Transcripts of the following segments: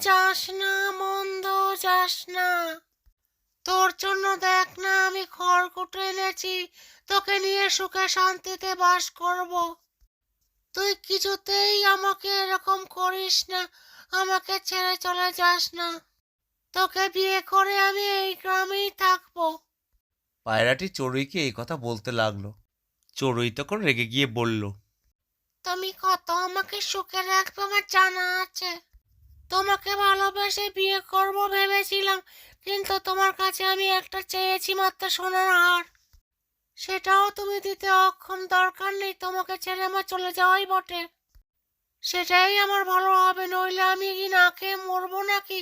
যাস না বন্ধু, যাস না। তোর জন্য দেখ না আমি খড়কুটো এনেছি, তোকে নিয়ে সুখে শান্তিতে বাস করব। তুই কিছুতেই আমাকে এরকম করিস না, আমাকে ছেড়ে চলে যাস না। তোকে বিয়ে করে আমি এই গ্রামেই থাকবো। পায়রাটি চড়ুইকে এই কথা বলতে লাগলো। চড়ুই তখন রেগে গিয়ে বলল, তুমি কত আমাকে সুখে রাখবে আমার জানা আছে। তোমাকে ভালোবেসে বিয়ে করব ভেবেছিলাম, কিন্তু তোমার কাছে আমি একটা চেয়েছি মাত্র সোনার হার। সেটাও তুমি দিতে অক্ষম, দরকার নেই তোমাকে ছেড়ে আমার চলে যাওয়াই বটে। সেটাই আমার ভালো হবে, নইলে আমি কি না খেয়ে মরবো নাকি?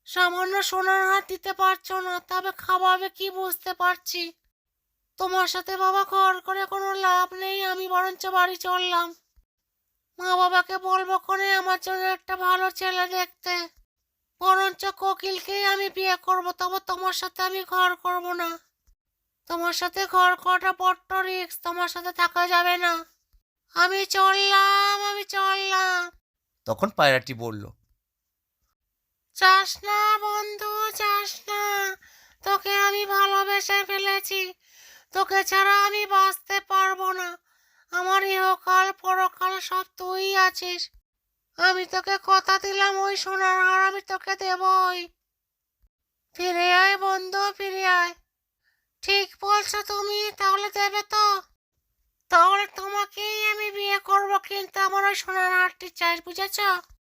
সামান্য সোনার হার দিতে পারছো না, তবে খাওয়াবে কি বুঝতে পারছি। তোমার সাথে বাবা ঘর করে কোনো লাভ নেই, আমি বরঞ্চ বাড়ি চললাম। মা বাবাকে বলবো কোনে আমার জন্য একটা ভালো ছেলে দেখতে। বরঞ্চ কোকিলকেই আমি বিয়ে করব, তবে তোমার সাথে আমি ঘর করব না। তোমার সাথে ঘর করাটা বড্ড রিস্ক, তোমার সাথে থাকা যাবে না। আমি চললাম, আমি চললাম। তখন পায়রাটি বলল, যাস না বন্ধু, যাস না। তোকে আমি ভালোবেসে ফেলেছি, তোকে ছাড়া আমি বাঁচতে পারবো না। আমার ইহকাল পরকাল সব তুই আছিস। আমি তোকে কথা দিলাম ওই সোনার হার আমি তোকে দেবই। ফিরে আয় বন্ধু, ফিরে আয়। ঠিক বলছো তুমি, তাহলে দেবে তো? তাহলে তোমাকেই আমি বিয়ে করব, কিন্তু আমার ওই সোনার হারটি চাই, বুঝেছ?